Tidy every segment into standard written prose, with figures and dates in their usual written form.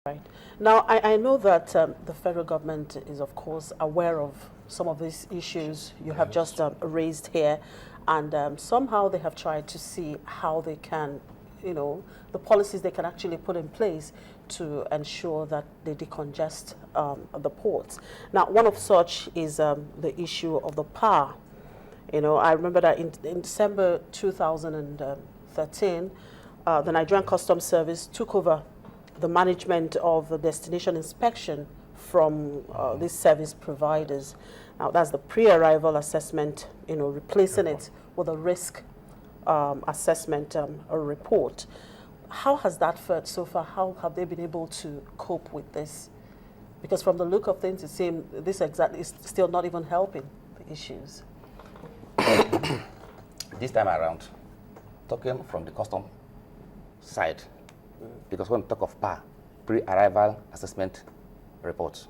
Right. Now, I know that the federal government is, of course, aware of some of these issues you have just raised here, and somehow they have tried to see how they can, the policies they can actually put in place to ensure that they decongest the ports. Now, one of such is the issue of the power. I remember that in December 2013, the Nigerian Customs Service took over the management of the destination inspection from these service providers. Now, that's the pre-arrival assessment, replacing it with a risk assessment report. How has that fared so far? How have they been able to cope with this? Because from the look of things, it seems this exactly is still not even helping the issues. This time around, talking from the custom side, because when we talk of PAR, pre-arrival assessment reports,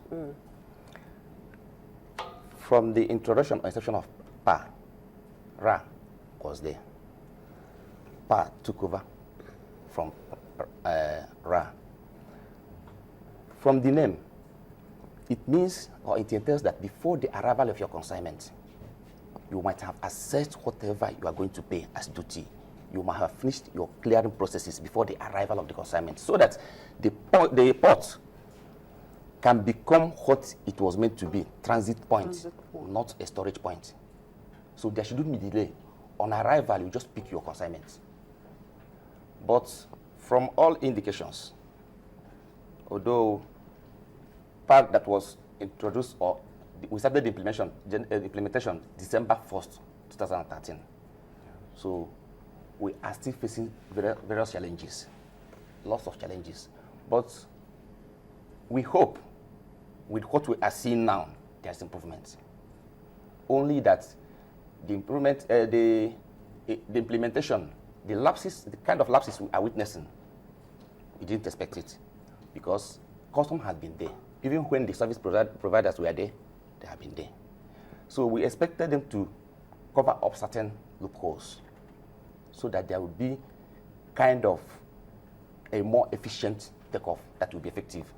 from the introduction or inception of PAR, RA was there. PAR took over from RA. From the name, it means or it entails that before the arrival of your consignment, you might have assessed whatever you are going to pay as duty. You might have finished your clearing processes before the arrival of the consignment, so that the port can become what it was meant to be, transit point, not a storage point. So there shouldn't be delay. On arrival, you just pick your consignment. But from all indications, although part that was introduced, or we started the implementation December 1st, 2013. So we are still facing various challenges, lots of challenges. But we hope with what we are seeing now, there's improvement. Only that the improvement, the implementation, the lapses, the kind of lapses we are witnessing, we didn't expect it, because custom has been there. Even when the service providers were there, they have been there. So we expected them to cover up certain loopholes, so that there will be kind of a more efficient takeoff that will be effective.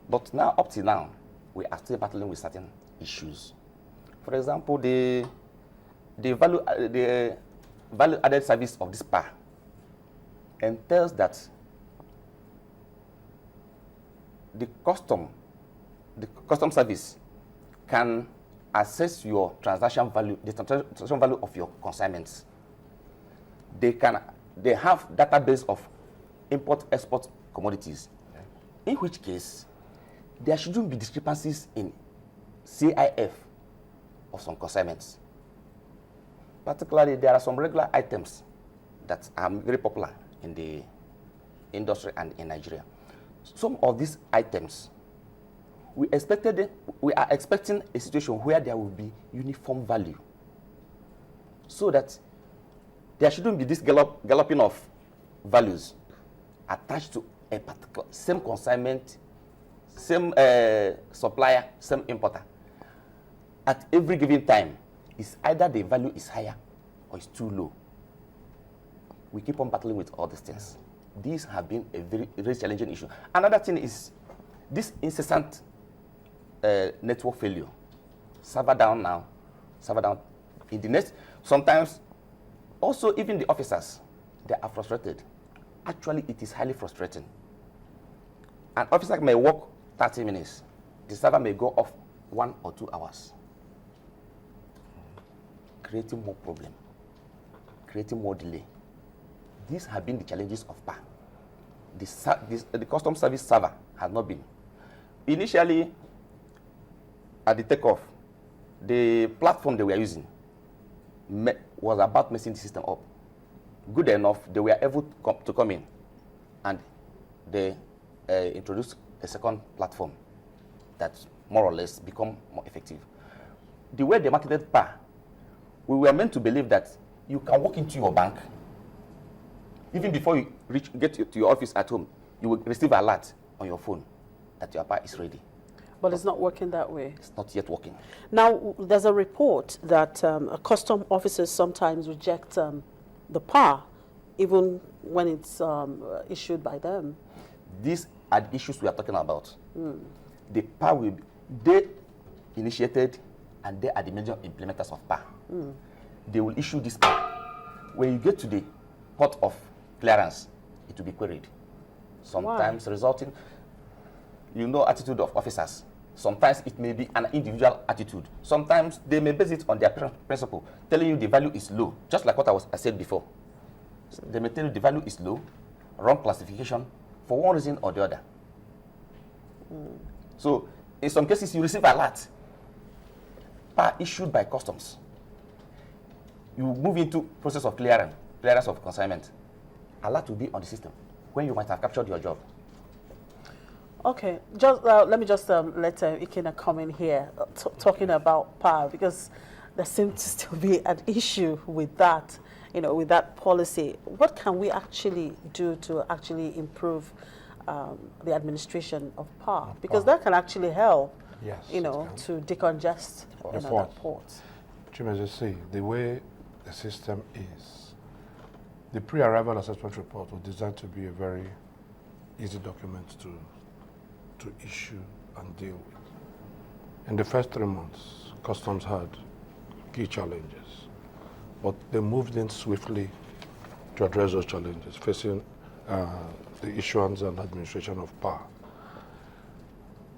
But now, up till now, we are still battling with certain issues. For example, the value added service of this PAR entails that the custom service can assess your transaction value, the transaction value of your consignments. They have database of import-export commodities, in which case there shouldn't be discrepancies in CIF of some consignments. Particularly, there are some regular items that are very popular in the industry and in Nigeria. Some of these items, we are expecting a situation where there will be uniform value, so that there shouldn't be this galloping of values attached to a particular same consignment, same supplier, same importer. At every given time, it's either the value is higher or it's too low. We keep on battling with all these things. These have been a very challenging issue. Another thing is this incessant network failure. Server down now, server down. In the next, sometimes also even the officers, they are frustrated. Actually, it is highly frustrating. An officer may work 30 minutes. The server may go off 1 or 2 hours, creating more problem, creating more delay. These have been the challenges of PAR. The custom service server has not been. Initially, at the takeoff, the platform they were using was about messing the system up. Good enough, they were able to come in, and they introduced a second platform that more or less become more effective. The way they marketed PAR, we were meant to believe that you can walk into your bank, even before you get to your office at home, you will receive an alert on your phone that your PAR is ready. But it's not working that way. It's not yet working. Now, there's a report that custom officers sometimes reject the PAR, even when it's issued by them. these are the issues we are talking about. The PAR will be, they initiated and they are the major implementers of PAR. They will issue this PAR. When you get to the port of clearance, it will be queried. Sometimes resulting, attitude of officers. Sometimes it may be an individual attitude. Sometimes they may base it on their principle, telling you the value is low, just like what I said before. They may tell you the value is low, wrong classification, for one reason or the other. So, in some cases, you receive alert, PAR issued by customs. You move into process of clearance of consignment. Alert will be on the system when you might have captured your job. Okay, just let me just let Ikena come in here talking about PAR, because there seems to still be an issue with that, with that policy. What can we actually do to actually improve the administration of PAR? Because that can actually help, yes, to decongest the ports. Chimezisi, the way the system is, the pre-arrival assessment report was designed to be a very easy document to issue and deal with. In the first 3 months, customs had key challenges, but they moved in swiftly to address those challenges facing the issuance and administration of PAR.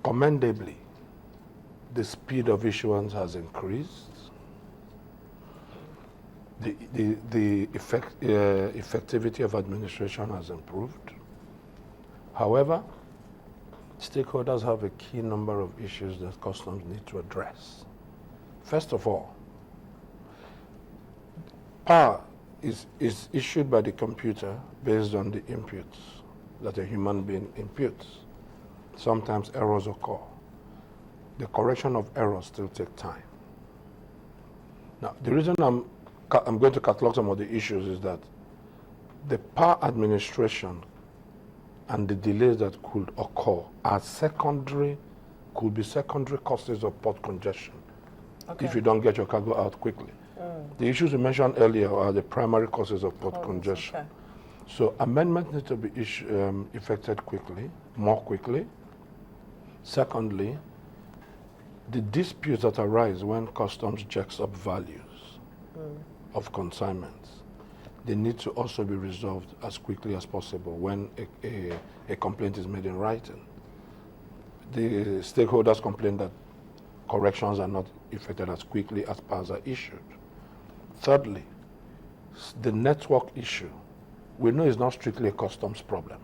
Commendably, the speed of issuance has increased. The effectivity of administration has improved. However, stakeholders have a key number of issues that customs need to address. First of all, PAR is issued by the computer based on the inputs that a human being inputs. Sometimes errors occur. The correction of errors still take time. Now, the reason I'm going to catalog some of the issues is that the PAR administration and the delays that could occur are could be secondary causes of port congestion if you don't get your cargo out quickly. The issues you mentioned earlier are the primary causes of port congestion. Okay. So amendments need to be effected quickly, more quickly. Secondly, the disputes that arise when customs jacks up values of consignments, they need to also be resolved as quickly as possible when a complaint is made in writing. The stakeholders complain that corrections are not effected as quickly as PARs are issued. Thirdly, the network issue. We know it's not strictly a customs problem.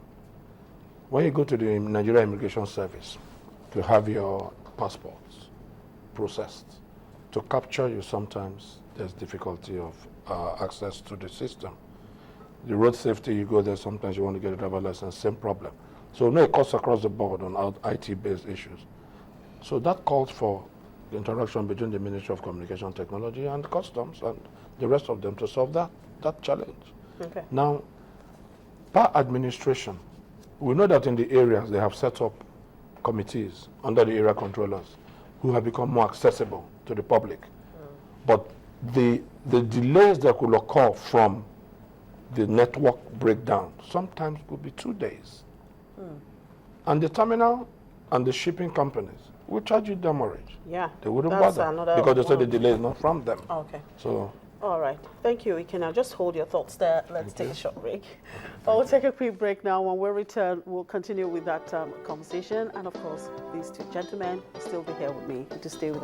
When you go to the Nigeria Immigration Service to have your passports processed, to capture you sometimes there's difficulty of access to the system. The road safety, you go there, sometimes you want to get a driver license, same problem. So no, it cuts across the board on IT-based issues. So that calls for the interaction between the Ministry of Communication Technology and Customs and the rest of them to solve that challenge. Okay. Now, PAR administration, we know that in the areas they have set up committees under the area controllers who have become more accessible to the public. But the delays that could occur from the network breakdown sometimes could be 2 days. And the terminal and the shipping companies will charge you demurrage. Yeah. They wouldn't that's bother because they say the delay is not from them. Okay. So, all right. Thank you. We can now just hold your thoughts there. Let's take a short break. We'll take a quick break now. When we return, we'll continue with that conversation. And of course, these two gentlemen will still be here with me to stay with us.